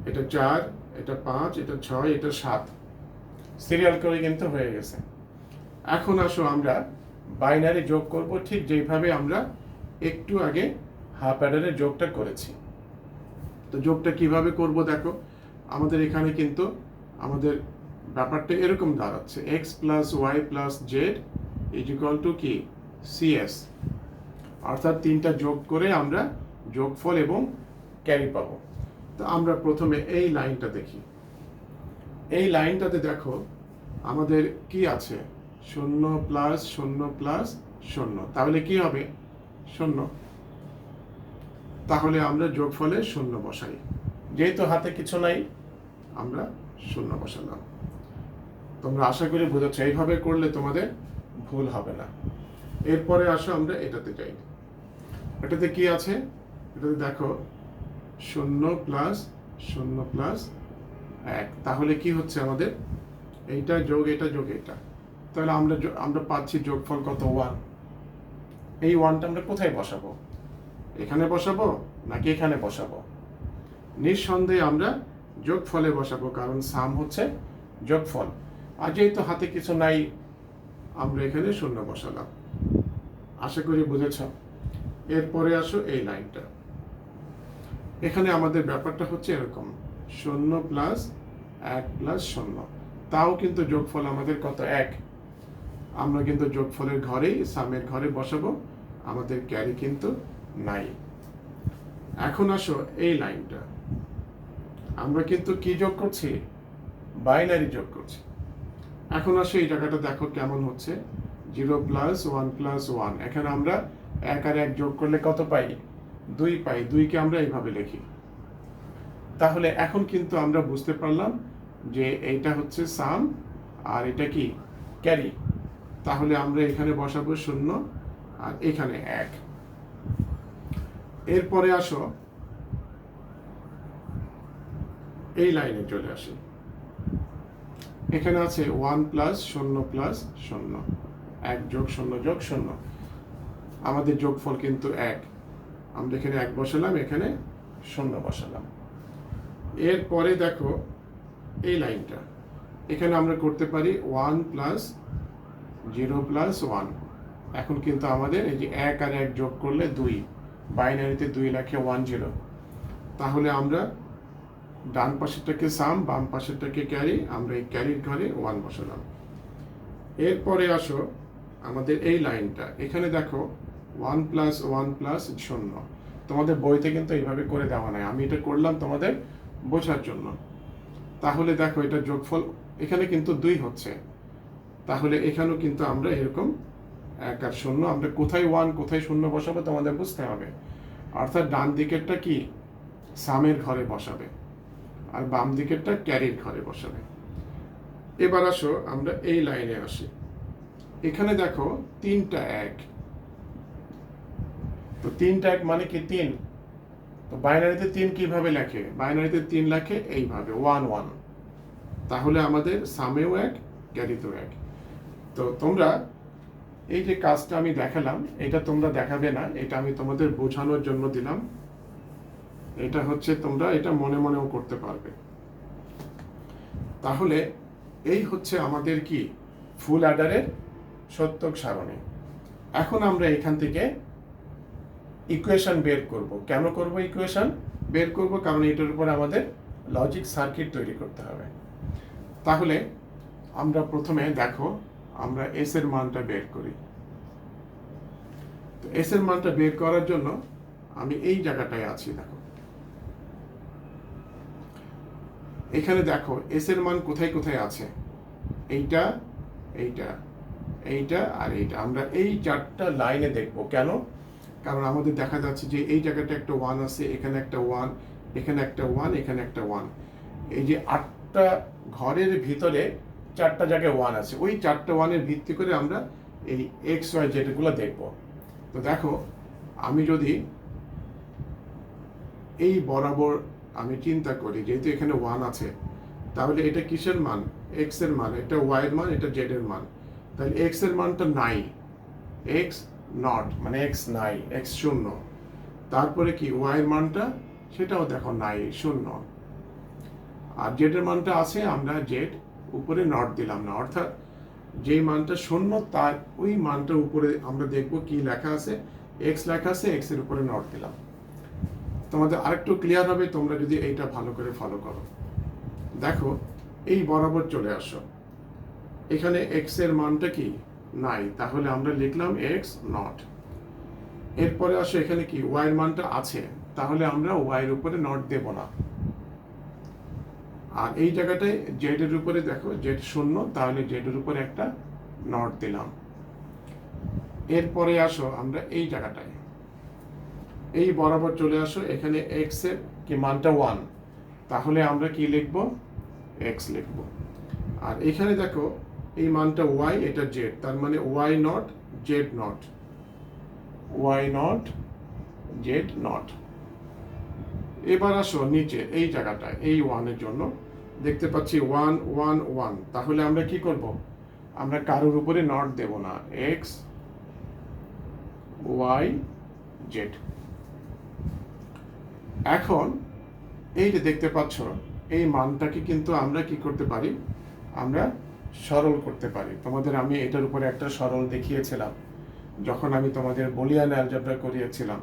এটা 4, এটা 5, এটা 6, এটা 7, সিরিয়াল করে কিন্তু হয়ে গেছে। এখন আসো আমরা বাইনারি যোগ করব, ঠিক যেভাবে আমরা একটু আগে হাফ অ্যাডারের যোগটা করেছি। তো যোগটা কিভাবে করব দেখো, আমাদের এখানে কিন্তু আমাদের ব্যাপারটা এরকম দাঁড়াচ্ছে, x plus y plus z is equal to কি? সিএস। অর্থাৎ তিনটা যোগ করে আমরা যোগফল এবং ক্যারি পাবো। তো আমরা প্রথমে এই লাইনটা দেখি। এই লাইনটাতে দেখো আমাদের কি আছে? 0 প্লাস 0 প্লাস 0, তাহলে কি হবে? 0। তাহলে আমরা যোগফলে 0 বসাই। যেহেতু হাতে কিছু নাই, আমরা 0 বসালাম। তোমরা আশা করি বুঝেছ, এইভাবে করলে তোমাদের ভুল হবে না। এরপরে আসো আমরা এটাতে যাই। এটাতে কি আছে? এটাতে দেখো 0 প্লাস 0 প্লাস 1, তাহলে কি হচ্ছে আমাদের? এইটা যোগ এটা যোগ এটা, তাহলে আমরা পাচ্ছি যোগফল কত? 1। এই 1টা আমরা কোথায় বসাবো? এখানে বসাবো নাকি এখানে বসাবো? নিঃসন্দেহে আমরা যোগফলে বসাবো, কারণ সাম হচ্ছে যোগফল। আর যেহেতু হাতে কিছু নাই, আমরা এখানে 0 বসালাম। আশা করি বুঝেছ। এরপরে আসো এই লাইনটা। এখানে আমাদের ব্যাপারটা হচ্ছে এরকম, 0 প্লাস 1 প্লাস 0, তাও কিন্তু যোগফল আমাদের কত? 1। আমরা কিন্তু যোগফলের ঘরেই সামের ঘরে বসাবো, আমাদের ক্যারি কিন্তু নাই। এখন আসো এই লাইনটা, আমরা কিন্তু কি যোগ করছি, বাইনারি যোগ করছি। এখন আসো এই জায়গাটা দেখো কেমন হচ্ছে, 0 প্লাস 1 প্লাস 1, এখানে আমরা 1 আর 1 যোগ করলে কত পাই, 2 পাই, 2কে আমরা এইভাবে লিখি। তাহলে এখন কিন্তু আমরা বুঝতে পারলাম যে এইটা হচ্ছে সাম আর এটা কি ক্যারি। তাহলে আমরা এখানে বসাবো 0 আর এখানে 1। এরপরে আসো এই লাইনে চলে আসি, এখানে আছে 1 প্লাস 0 প্লাস 0, 1 যোগ 0 যোগ 0, আমাদের যোগফল কিন্তু 1। আমরা এখানে 1 বসালাম, এখানে 0 বসালাম। এরপরে দেখো এই লাইনটা, এখানে আমরা করতে পারি 1 প্লাস 0 প্লাস 1। এখন কিন্তু আমাদের এই যে 1 আর 1 যোগ করলে 2, বাইনারিতে 2 লেখে 1 0। তাহলে আমরা ডান পাশেরটাকে সাম, বাম পাশেরটাকে ক্যারি, আমরা এই ক্যারির ঘরে 1 বসালাম। এরপরে আসো আমাদের এই লাইনটা, এখানে দেখো 1 প্লাস 1 প্লাস 0, তোমাদের বইতে কিন্তু এইভাবে করে দেওয়া নাই, আমি এটা করলাম তোমাদের বোঝার জন্য। তাহলে দেখো এটা যোগফল এখানে কিন্তু 2 হচ্ছে, তাহলে এখানেও কিন্তু আমরা এরকম 1 আর 0, আমরা কোথায় 1 কোথায় 0 বসাবো তোমাদের বুঝতে হবে। অর্থাৎ ডান দিকেরটা কি সামের ঘরে বসাবে আর বাম দিকেরটা ক্যারির ঘরে বসাবে। এবার আসো আমরা এই লাইনে আসি, এখানে দেখো 3টা 1, তো 3টা 1 মানে কি 3, তো বাইনারিতে 3 কিভাবে লেখে, বাইনারিতে 3 লেখে এইভাবে 1 1। তাহলে আমাদের সামেও 1 ক্যারিতেও 1। তো তোমরা এই যে কাজটা আমি দেখালাম, এটা তোমরা দেখাবে না, এটা আমি তোমাদের বোঝানোর জন্য দিলাম। এটা হচ্ছে তোমরা এটা মনে মনেও করতে পারবে। তাহলে এই হচ্ছে আমাদের কি ফুল অ্যাডারের সত্যক সারণী। এখন আমরা এখান থেকে ইকুয়েশন বের করব। কেন করব ইকুয়েশন বের করব, কারণ এটার উপর আমাদের লজিক সার্কিট তৈরি করতে হবে। তাহলে আমরা প্রথমে দেখো আমরা এস এর মানটা বের করি। তো এস এর মানটা বের করার জন্য আমি এই জায়গাটায় আছি, দেখো এখানে দেখো এস এর মান কোথায় কোথায় আছে, এইটা এইটা এইটা আর এইটা, আমরা এই 4টা লাইনে দেখব। কেন, কারণ আমাদের দেখা যাচ্ছে যে এই জায়গাটা একটা 1 আছে, এখানে একটা 1, এখানে একটা 1, এখানে একটা 1, এই যে 8টা ঘরের ভিতরে 4টা জায়গায় 1 আছে, ওই 4টা 1-এর ভিত্তি করে আমরা এই এক্স ওয়াই জেড গুলো দেখব। তো দেখো আমি যদি এই বরাবর আমি চিন্তা করি, যেহেতু এখানে 1 আছে, তাহলে এটা কিসের মান, এক্স এর মান, এটা ওয়াই এর মান, এটা জেড এর মান। তাহলে এক্স এর মানটা নাই, এক্স নট মানে এক্স নাই, এক্স 0। তারপরে কি ওয়াই এর মানটা, সেটাও দেখো নাই, 0। আর জেড এর মানটা আছে, আমরা জেড উপরে নট দিলাম না, অর্থাৎ যেই মানটা 0 তার ওই মানটার উপরে আমরা দেখব কি লেখা আছে, এক্স লেখা আছে, এক্স এর উপরে নট দিলাম। তোমাদের আরেকটু ক্লিয়ার হবে তোমরা যদি এইটা ভালো করে ফলো করো। দেখো এই বরাবর চলে আসো, এখানে এক্স এর মানটা কি নাই, তাহলে আমরা লিখলাম এক্স নট। এরপরে আসো এখানে কি ওয়াই এর মানটা আছে, তাহলে আমরা ওয়াই এর উপরে নট দেব না। আর এই জায়গাটায় জেড এর উপরে দেখো জেড 0, তাহলে জেড এর উপরে একটা নট দিলাম। এরপরে আসো আমরা এই জায়গাটায়, এই বরাবর চলে আসো, এখানে এক্স এর কি মানটা 1, তাহলে আমরা কি লিখব, এক্স লিখব। আর এখানে দেখো এই মানটা ওয়াই, এটা জেড, তার মানে y not z not, y not z not. এবার আসো নিচে এই জায়গাটায় এই 1 এর জন্য দেখতে পাচ্ছি 1 1 1, তাহলে আমরা কি করব, আমরা কারোর উপরে নট দেব না, এক্স ওয়াই জেড। এখন এই যে দেখতে পাচ্ছ এই মানটাকে কিন্তু আমরা কি করতে পারি, আমরা সরল করতে পারি। তোমাদের আমি এটার উপরে একটা সরল দেখিয়েছিলাম যখন আমি তোমাদের বুলিয়ান অ্যালজেব্রা করিয়েছিলাম।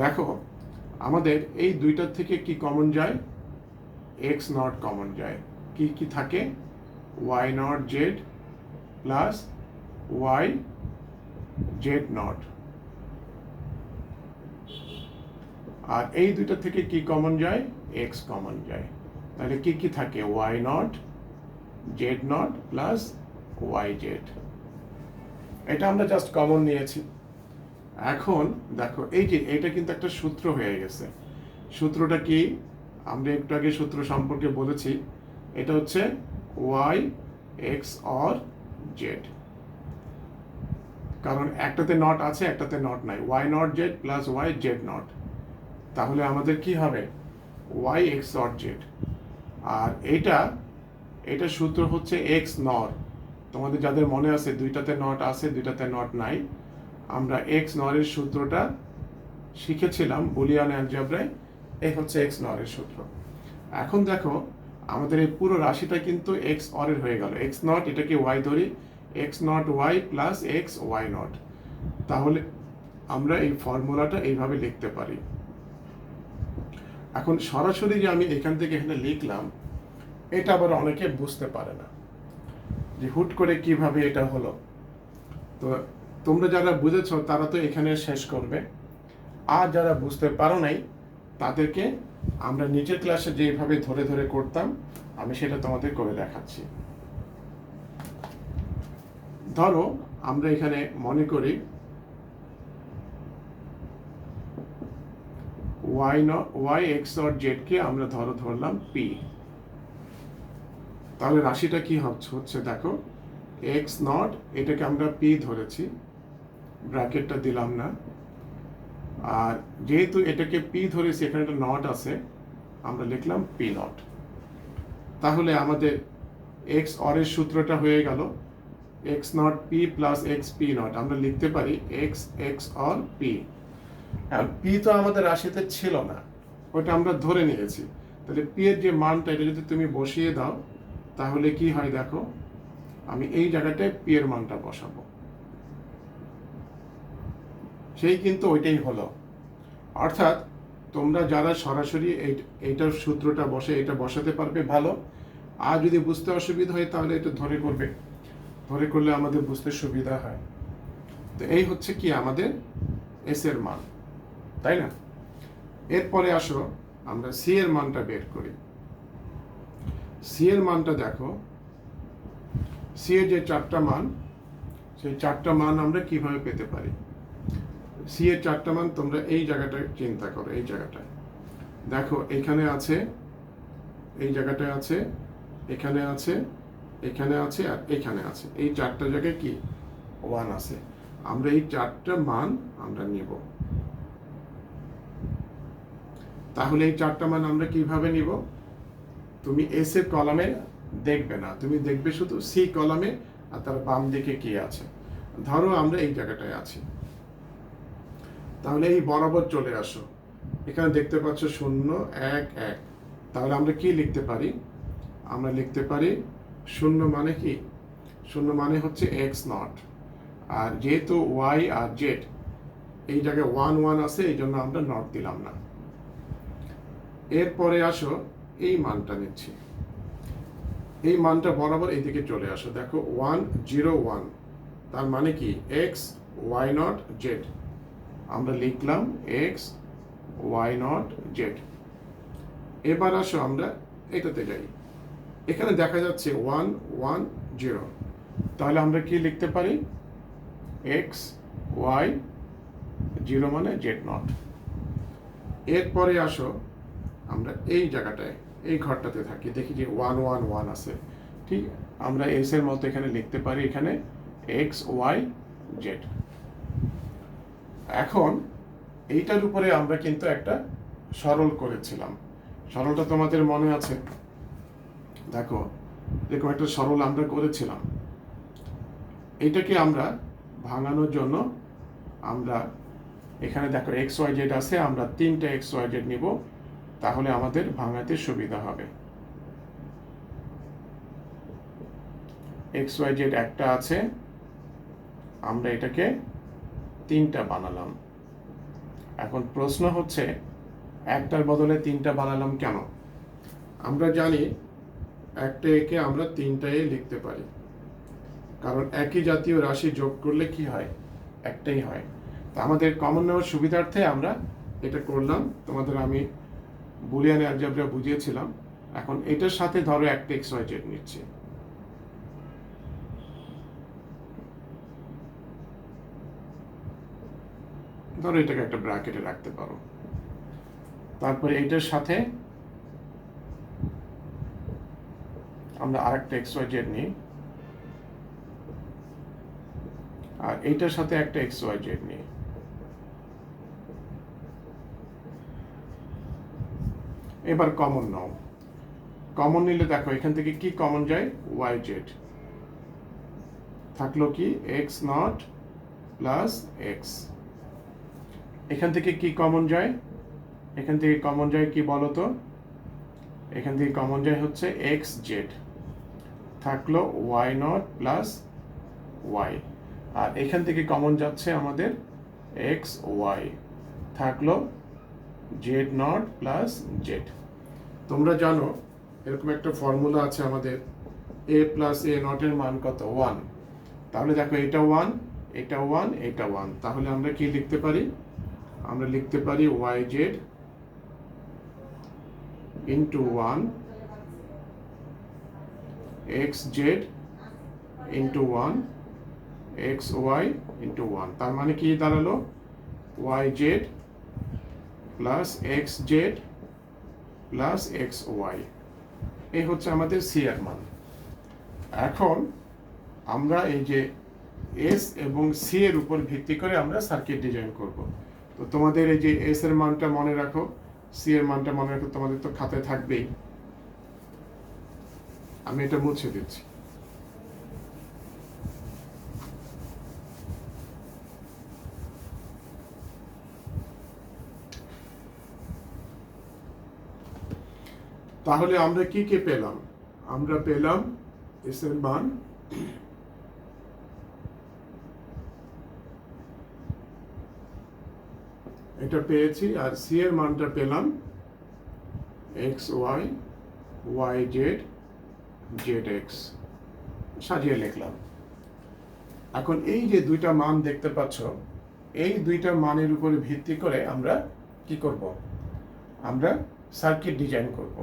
দেখো আমাদের এই দুইটার থেকে কি কমন যায়, এক্স নট কমন যায়, কি কি থাকে, Y not Z plus Y Z not. আর এই দুইটা থেকে কি কমন যায়, এক্স কমন যায়। তাহলে কি কি থাকে, Y not z not plus Y z. এটা আমরা জাস্ট কমন নিয়েছি। এখন দেখো এই যে এটা কিন্তু একটা সূত্র হয়ে গেছে। সূত্রটা কি, আমরা একটু আগে সূত্র সম্পর্কে বলেছি, এটা হচ্ছে ওয়াই এক্স অর জেড। কারণ একটাতে নট আছে, একটাতে নট নাই, y not Z plus Y Z not. তাহলে আমাদের কি হবে, ওয়াই এক্স অর জেড। আর এটা সূত্র হচ্ছে এক্স নর। তোমাদের যাদের মনে আছে দুইটাতে নট আছে দুইটাতে নট নাই, আমরা এক্স নরের সূত্রটা শিখেছিলাম বুলিয়ান অ্যালজেব্রায়। এই হচ্ছে এক্স নরের সূত্র। এখন দেখো আমাদের এই পুরো রাশিটা কিন্তু এক্স অরের হয়ে গেল। এক্স নট, এটাকে ওয়াই ধরি, x not y plus x y not. তাহলে আমরা এই ফর্মুলাটা এইভাবে লিখতে পারি। এখন সরাসরি যে আমি এখান থেকে এখানে লিখলাম, এটা আবার অনেকে বুঝতে পারে না যে হুট করে কিভাবে এটা হলো। তো তোমরা যারা বুঝেছো তারা তো এখানে শেষ করবে, আর যারা বুঝতে পারো নাই তাদেরকে আমরা নিচের ক্লাসে যেভাবে ধরে ধরে করতাম আমি সেটা তোমাদের করে দেখাচ্ছি। ধরো আমরা এখানে মনে করি ওয়াই এক্স অর জেড কে আমরা ধরলাম পি। তাহলে রাশিটা কি হচ্ছে দেখো, এক্স নট, এটাকে আমরা পি ধরেছি, ব্র্যাকেটটা দিলাম না। আর যেহেতু এটাকে পি ধরেছি, এখানে একটা নট আছে, আমরা লিখলাম পি নট। তাহলে আমাদের এক্স অরের সূত্রটা হয়ে গেল x not P plus x P not. আমরা লিখতে পারি x X or P. P তো আমাদের রাশিতে ছিল না, ওটা আমরা ধরে নিয়েছি। তাহলে পি এর যে মানটা, এটা যদি তুমি বসিয়ে দাও তাহলে কি হয় দেখো, আমি এই জায়গাটায় পি এর মানটা বসাবো, সেই কিন্তু ওইটাই হলো। অর্থাৎ তোমরা যারা সরাসরি এইটার সূত্রটা এটা বসাতে পারবে ভালো, আর যদি বুঝতে অসুবিধা হয় তাহলে এটা ধরে করবে, ধরে করলে আমাদের বুঝতে সুবিধা হয়। তো এই হচ্ছে কি আমাদের এস এর মান, তাই না? এরপরে আসো আমরা সি এর মানটা বের করি। সি এর মানটা দেখো, সি এর যে চারটা মান, সেই চারটা মান আমরা কিভাবে পেতে পারি। সি এর চারটা মান তোমরা এই জায়গাটায় চিন্তা করো, এই জায়গাটায় দেখো, এখানে আছে, এই জায়গাটায় আছে, এখানে আছে, এখানে আছে, আর এখানে আছে। এই চারটা জায়গায় কি ওয়ান আছে। আমরা এই চারটা মান আমরা নিব। তাহলে এই চারটা মান আমরা কিভাবে নিব, তুমি এস এর কলামে দেখবে না, তুমি দেখবে শুধু সি কলামে, আর তার বাম দিকে কি আছে। ধরো আমরা এই জায়গাটায় আছি, তাহলে এই বরাবর চলে আসো, এখানে দেখতে পাচ্ছ 0 1 1। তাহলে আমরা কি লিখতে পারি, আমরা লিখতে পারি 0 মানে কি, 0 মানে হচ্ছে এক্স নট। আর যেহেতু ওয়াই আর জেড এই জায়গায় 1 1 আছে, এই জন্য আমরা নট দিলাম না। এরপরে আসো এই মানটা নিচ্ছি, এই মানটা বরাবর এইদিকে চলে আসো, দেখো 1 0 1, তার মানে কি এক্স ওয়াই নট জেড। আমরা লিখলাম এক্স ওয়াই নট জেড। এবার আসো আমরা এটাতে যাই, এখানে দেখা যাচ্ছে 1 1 0। তাহলে আমরা কি লিখতে পারি, এক্স ওয়াই 0 মানে জেড নট। এরপরে আসো আমরা এই জায়গাটায়, এই ঘরটাতে থাকি, দেখি যে 1 1 1 আছে, ঠিক। আমরা এস এর মতো এখানে লিখতে পারি, এখানে এক্স ওয়াই জেড। এখন এইটার উপরে আমরা কিন্তু একটা সরল করেছিলাম, সরলটা তোমাদের মনে আছে, দেখো এরকম একটা সরল আমরা করেছিলাম। এইটাকে আমরা ভাঙানোর জন্য আমরা এখানে দেখো এক্স ওয়াই জেড আছে, আমরা 3টা এক্স ওয়াই জেড নিব, তাহলে আমাদের ভাঙাতে সুবিধা হবে। এক্স ওয়াই জেড একটা আছে, আমরা এটাকে 3টা বানালাম। এখন প্রশ্ন হচ্ছে একটার বদলে 3টা বানালাম কেন? আমরা জানি একটা একে আমরা 3টায় লিখতে পারি, কারণ একই জাতীয় রাশি যোগ করলে কি হয়, একটাই হয়। তো আমাদের কমন নেওয়ার সুবিধার্থে আমরা এটা করলাম, তোমাদের আমি বুলিয়ান অ্যালজেব্রা বুঝিয়েছিলাম। এখন এটার সাথে ধরো একটা এক্স ওয়াই জেড নিচ্ছি, ধরো এটাকে একটা ব্র্যাকেটে রাখতে পারো। তারপরে এটার সাথে আমরা আরেকটা এক্স ওয়াই জেড নিই, আর এইটার সাথে একটা এক্স ওয়াই জেড নিই। এবার কমন নাও। কমন নিলে দেখো এখান থেকে কি কমন যায়, ওয়াই জেড থাকলো, কি এক্স নট প্লাস এক্স। এখান থেকে কি কমন যায়, এখান থেকে কমন যায় কি বলো তো, এখান থেকে কমন যায় হচ্ছে এক্স জেড, থাকলো ওয়াই নট প্লাস ওয়াই। আর এখান থেকে কমন যাচ্ছে আমাদের এক্স ওয়াই, থাকলো জেড নট প্লাস জেড। তোমরা জানো এরকম একটা ফর্মুলা আছে আমাদের, এ প্লাস এ নটের মান কত, 1। তাহলে দেখো এটা 1, এটা 1, এটা 1, তাহলে আমরা কি লিখতে পারি, আমরা লিখতে পারি y z into 1 x z into 1 x y into 1। তার মানে কি দাঁড়ালো, y z plus x z plus x y. এই হচ্ছে আমাদের সি এর মান। এখন আমরা এই যে এস এবং সি এর উপর ভিত্তি করে আমরা সার্কিট ডিজাইন করব। তো তোমাদের এই যে এস এর মানটা মনে রাখো, সি এর মানটা মনে রাখো, তোমাদের তো খাতায় থাকবেই। আমি এটা মুছে দিচ্ছি। তাহলে আমরা কি কি পেলাম, আমরা পেলাম এস এর মান, এটা পেয়েছি, আর সি এর মানটা পেলাম x y, y z, z x, সাজিয়ে লিখলাম। এখন এই যে দুইটা মান দেখতে পাচ্ছ, এই দুইটা মানের উপরে ভিত্তি করে আমরা কি করব, আমরা সার্কিট ডিজাইন করব।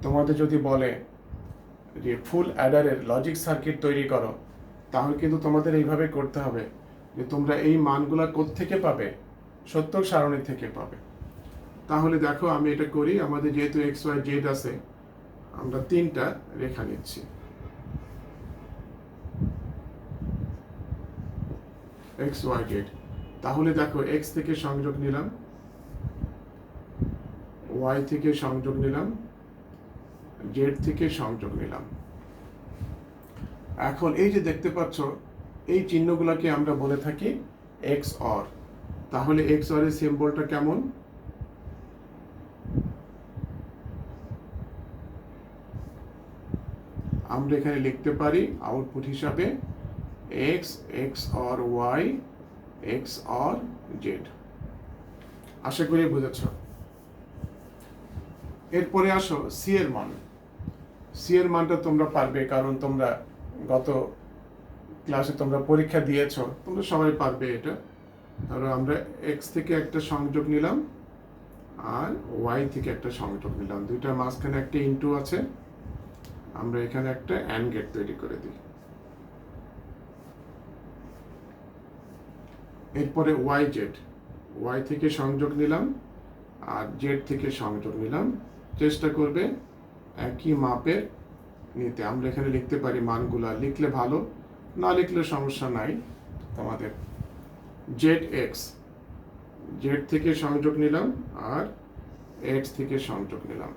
তোমাদের যদি বলে যে ফুল অ্যাডারের লজিক সার্কিট তৈরি করো, তাহলে কিন্তু তোমাদের এইভাবে করতে হবে যে তোমরা এই মানগুলা কোত্থেকে পাবে, সত্য সারণী থেকে পাবে। তাহলে দেখো আমি এটা করি, আমাদের যেহেতু এক্স ওয়াই জেড আছে, আমরা 3টা রেখা নিচ্ছি, এক্স ওয়াই জেড। তাহলে দেখো এক্স থেকে সংযোগ নিলাম, ওয়াই থেকে সংযোগ নিলাম, জেড থেকে সংযোগ নিলাম। এখন এই যে দেখতে পাচ্ছ, এই চিহ্নগুলোকে আমরা বলে থাকি এক্স অর। তাহলে এক্স অর এর সিম্বলটা কেমন, আমরা এখানে লিখতে পারি আউটপুট হিসাবে X, X or Y, x or Z. আশা করি বুঝেছ। এরপরে আসো সি এর মান। সি এর মানটা তোমরা পারবে, কারণ তোমরা গত ক্লাসে তোমরা পরীক্ষা দিয়েছো, তোমরা সবাই পারবে এটা। ধরো আমরা এক্স থেকে একটা সংযোগ নিলাম আর ওয়াই থেকে একটা সংযোগ নিলাম, দুইটার মাঝখানে একটা ইনটু আছে, আমরা এখানে একটা অ্যান্ড গেট তৈরি করে দিই। এরপরে ওয়াই জেড, ওয়াই থেকে সংযোগ নিলাম আর জেড থেকে সংযোগ নিলাম, চেষ্টা করবে একই মাপের নিতে। আমরা এখানে লিখতে পারি মানগুলা, লিখলে ভালো, না লিখলে সমস্যা নাই তোমাদের। জেড এক্স, জেড থেকে সংযোগ নিলাম আর এক্স থেকে সংযোগ নিলাম,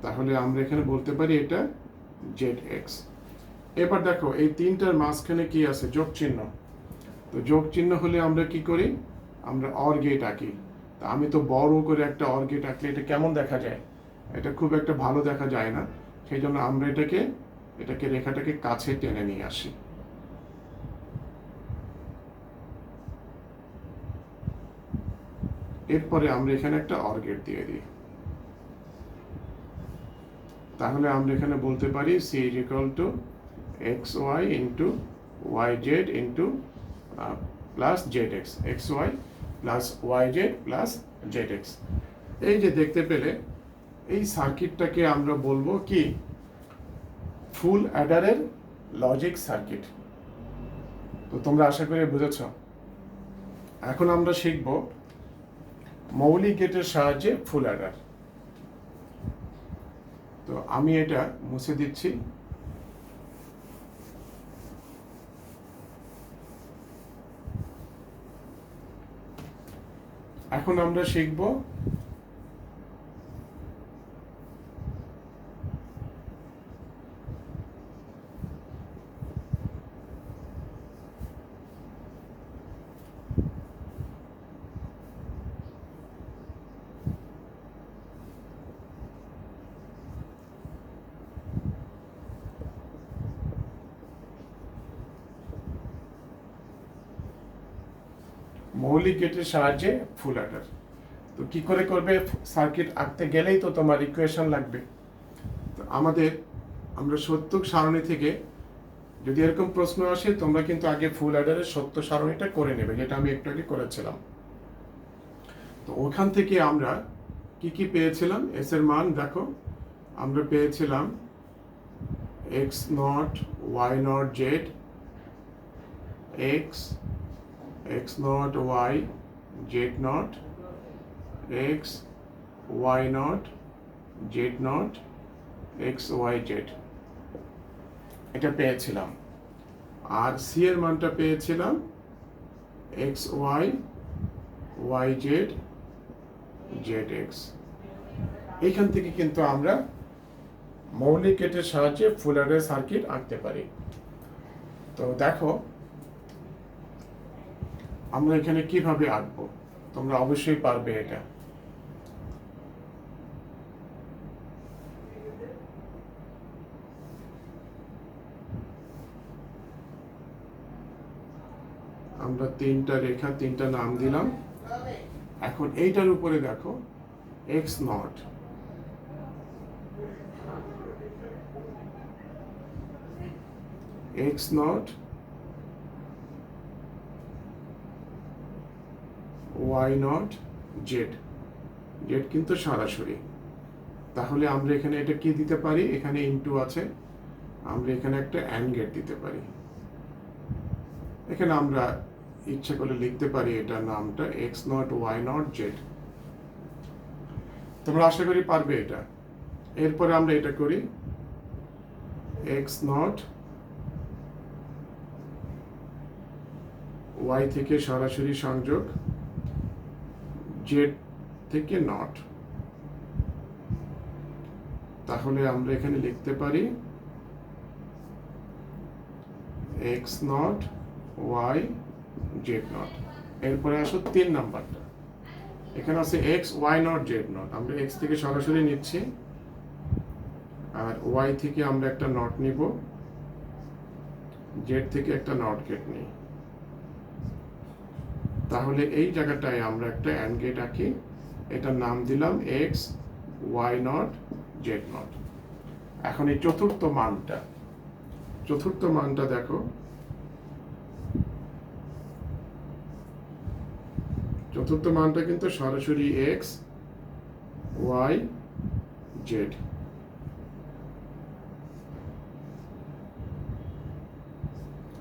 তাহলে আমরা এখানে বলতে পারি এটা জেড এক্স। এবার দেখো এই 3টার মাঝখানে কি আছে, যোগ চিহ্ন। তো যোগ চিহ্ন হলে আমরা কি করি, আমরা অর গেট আঁকি। তা আমি তো বড় করে একটা অর গেট আঁকলে এটা কেমন দেখা যায়, এটা খুব একটা ভালো দেখা যায় না। সেই জন্য আমরা এটাকে রেখাটাকে কাছে টেনে নিয়ে আসি। এরপরে আমরা এখানে একটা অর গেট দিয়ে দিই। তাহলে আমরা এখানে বলতে পারি c is equal to x y into y z into plus z x, x y plus Y z plus z x. এই যে দেখতে পেলে এই সার্কিটটাকে আমরা বলবো কি ফুল অ্যাডারের লজিক সার্কিট। তো তোমরা আশা করি বুঝেছ। এখন আমরা শিখব মৌলিক গেটের সাহায্যে ফুল অ্যাডার। তো আমি এটা মুছে দিচ্ছি। এখন আমরা শিখব মৌলিক গেটের সাহায্যে ফুল অ্যাডার। তো কি করে করবে? সার্কিট আঁকতে গেলেই তো তোমার ইকুয়েশন লাগবে। তো আমরা সত্য সারণী থেকে যদি এরকম প্রশ্ন আসে, তোমরা কিন্তু আগে ফুল অ্যাডারের সত্য সারণীটা করে নেবে, যেটা আমি একটু আগে করেছিলাম। তো ওখান থেকে আমরা কি কি পেয়েছিলাম? এস এর মান দেখো, আমরা পেয়েছিলাম x not y not z, x x not y Z not, x y not z not, x y z, এটা পেয়েছিলাম। আর সি এর মানটা পেয়েছিলাম x y y z z x. এইখান থেকে কিন্তু আমরা মৌলিক গেটের সাহায্যে ফুল অ্যাডার সার্কিট আঁকতে পারি। তো দেখো আমরা এখানে কিভাবে আঁকবো, তোমরা অবশ্যই পারবে এটা। আমরা তিনটা রেখা, তিনটা নাম দিলাম। এখন এইটার উপরে দেখো x not, x not y not z, z কিন্তু সরাসরি। তাহলে আমরা এখানে এটা কি দিতে পারি? এখানে ইনটু আছে, আমরা এখানে একটা অ্যান্ড গেট দিতে পারি। এখানে আমরা ইচ্ছা করলে লিখতে পারি এটা নামটা x not y not z. তোমরা আশা করি পারবে এটা। এরপরে আমরা এটা করি এক্স নট ওয়াই থেকে সরাসরি সংযোগ, জেড থেকে নট। তাহলে আমরা এখানে লিখতে পারি x not y Z not. এরপরে আসো 3 নাম্বারটা, এখানে আছে x y not z not. আমরা এক্স থেকে সরাসরি নিচ্ছি, আর ওয়াই থেকে আমরা একটা নট নিব, জেড থেকে একটা নট গেট নিই। তাহলে এই জায়গাটায় আমরা একটা অ্যান্ড গেট আঁকি, এটার নাম দিলাম x y not z not. এখন এই চতুর্থ মানটা দেখো, চতুর্থ মানটা কিন্তু সরাসরি এক্স ওয়াই জেড।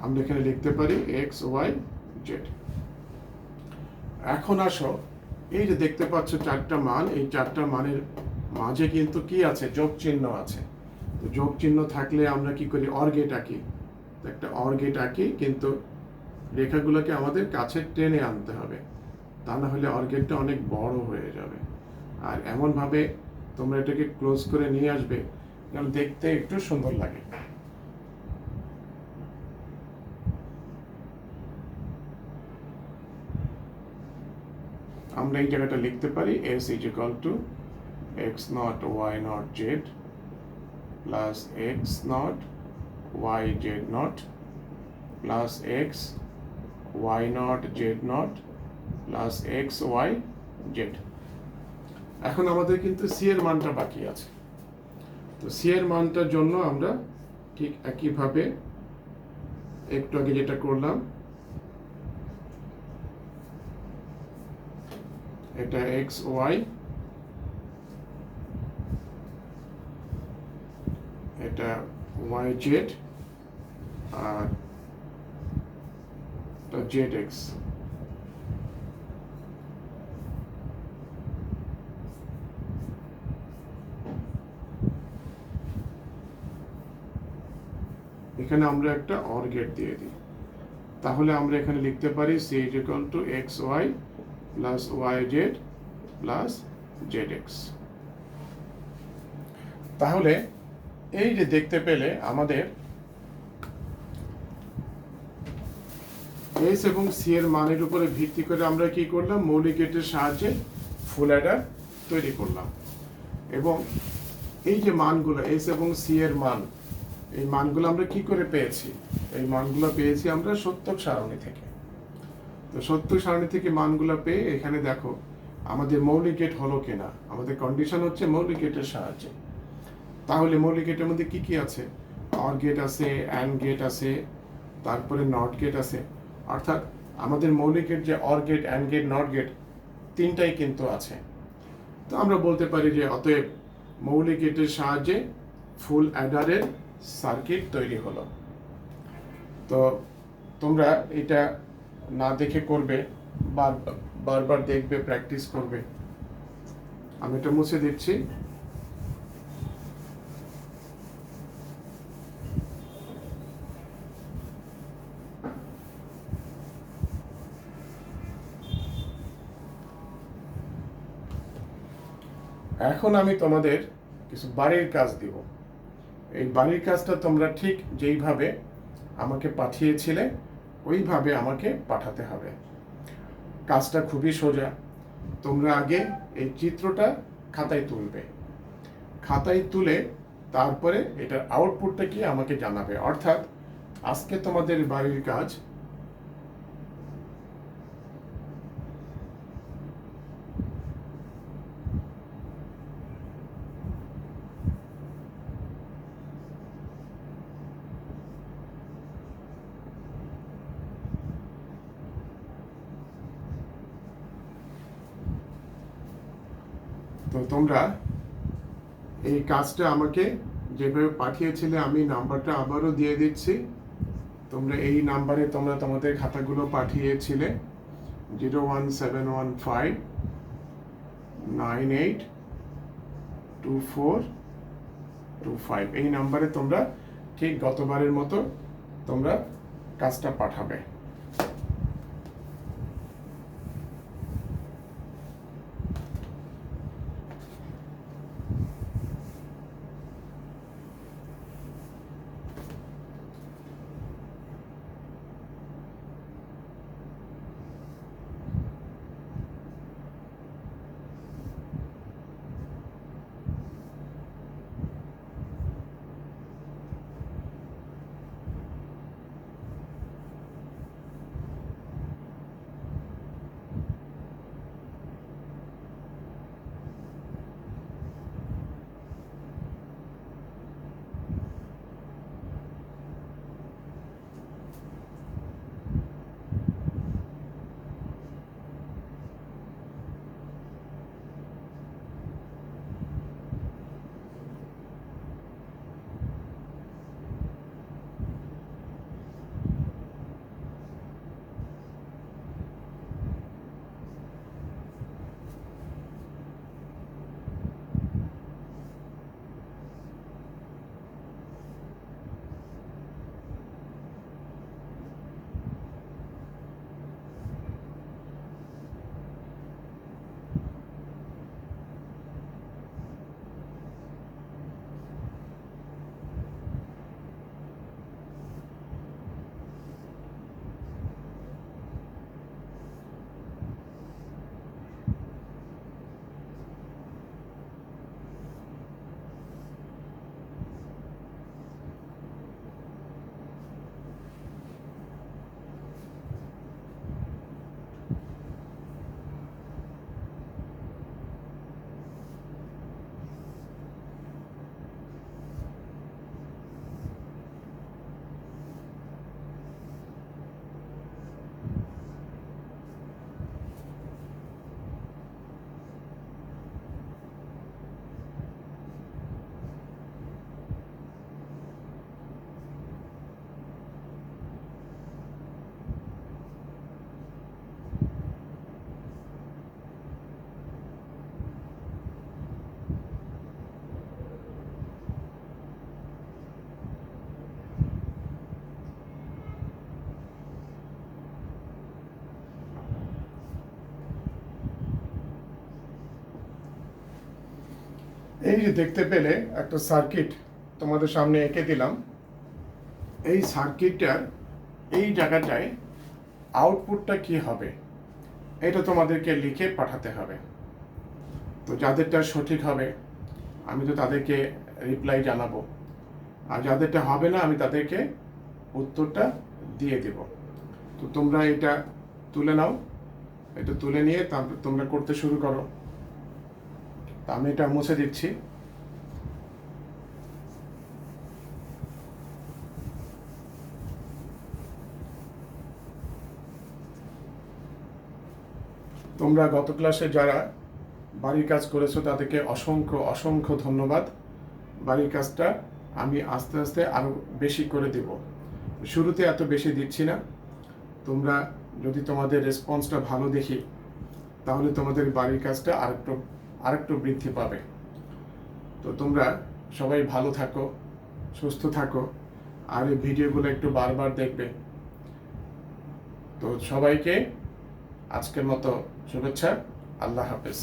আমরা এখানে লিখতে পারি এক্স ওয়াই জেড। এখন আসো, এই যে দেখতে পাচ্ছ 4টা মান, এই 4টা মানের মাঝে কিন্তু কি আছে? যোগ চিহ্ন আছে। তো যোগ চিহ্ন থাকলে আমরা কি করি? অর গেট আঁকি। একটা অর গেট আঁকি, কিন্তু রেখাগুলোকে আমাদের কাছে টেনে আনতে হবে, তা না হলে অর গেটটা অনেক বড় হয়ে যাবে। আর এমনভাবে তোমরা এটাকে ক্লোজ করে নিয়ে আসবে যেন দেখতে একটু সুন্দর লাগে। আমরা এই জায়গাটা লিখতে পারি s is equal to x not y not Z plus x not y Z not plus x y not z not plus x y z. এখন আমাদের কিন্তু সি এর মানটা বাকি আছে। তো সি এর মানটার জন্য আমরা ঠিক একইভাবে একটু আগে যেটা করলাম, এটা এক্স ওয়াই, এটা ওয়াই জেড, আর এটা জেড এক্স। এখানে আমরা একটা অর গেট দিয়ে দিই, তাহলে আমরা এখানে লিখতে পারি c is equal to x y plus Y z plus z x. তাহলে এই যে দেখতে পেলে আমাদের এস এবং সি এর মানের উপরে ভিত্তি করে আমরা কি করলাম, মৌলিক গেটের সাহায্যে ফুল অ্যাডার তৈরি করলাম। এবং এই যে মানগুলো এস এবং সি এর মান, এই মানগুলো আমরা কি করে পেয়েছি, এই মানগুলো পেয়েছি আমরা সত্যক সারণী থেকে। তো সত্যক সারণী থেকে মানগুলো পেয়ে এখানে দেখো আমাদের মৌলিক গেট হলো কিনা, আমাদের কন্ডিশন হচ্ছে মৌলিক গেটের সাহায্যে। তাহলে মৌলিক গেটের মধ্যে কি কি আছে, অর গেট আছে, অ্যান্ড গেট আছে, তারপরে নট গেট আছে। অর্থাৎ আমাদের মৌলিক গেট যে or gate, and gate, not gate তিনটাই কিন্তু আছে। তো আমরা বলতে পারি যে অতএব মৌলিক গেটের সাহায্যে ফুল অ্যাডারের সার্কিট তৈরি হলো। তো তোমরা এটা না দেখে করবে, বারবার দেখবে, প্র্যাকটিস করবে। আমি এটা মুছে দিচ্ছি। এখন আমি তোমাদের কিছু বাড়ির কাজ দিব। এই বাড়ির কাজটা তোমরা ঠিক যেইভাবে আমাকে পাঠিয়েছিলে ওইভাবে আমাকে পাঠাতে হবে। কাজটা খুবই সোজা। তোমরা আগে এই চিত্রটা খাতায় তুলবে, খাতায় তুলে তারপরে এটার আউটপুটটা কি আমাকে জানাবে। অর্থাৎ আজকে তোমাদের বাড়ির কাজ তো তোমরা এই কাজটা আমাকে যেভাবে পাঠিয়েছিলে আমি নাম্বারটা আবারও দিয়ে দিচ্ছি। তোমরা এই নাম্বারে তোমরা তোমাদের খাতাগুলো পাঠিয়েছিলে 01715982425। এই নাম্বারে তোমরা ঠিক গতবারের মতো তোমরা কাজটা পাঠাবে। এই যে দেখতে পেলে একটা সার্কিট তোমাদের সামনে এঁকে দিলাম। এই সার্কিটটার এই জায়গাটায় আউটপুটটা কি হবে এটা তোমাদেরকে লিখে পাঠাতে হবে। তো যাদেরটা সঠিক হবে আমি তো তাদেরকে রিপ্লাই জানাবো, আর যাদেরটা হবে না আমি তাদেরকে উত্তরটা দিয়ে দেব। তো তোমরা এটা তুলে নাও, এটা তুলে নিয়ে তারপর তোমরা করতে শুরু করো। তা আমি এটা মুছে দিচ্ছি। তোমরা গত ক্লাসে যারা বাড়ির কাজ করেছো তাদেরকে অসংখ্য অসংখ্য ধন্যবাদ। বাড়ির কাজটা আমি আস্তে আস্তে আরও বেশি করে দেব, শুরুতে এত বেশি দিচ্ছি না। তোমরা যদি তোমাদের রেসপন্সটা ভালো দেখি তাহলে তোমাদের বাড়ির কাজটা আরেকটু বৃদ্ধি পাবে। তো তোমরা সবাই ভালো থাকো, সুস্থ থাকো, আর এই ভিডিওগুলো একটু বারবার দেখবে। তো সবাইকে আজকের মতো শুভেচ্ছা। আল্লাহ হাফেজ।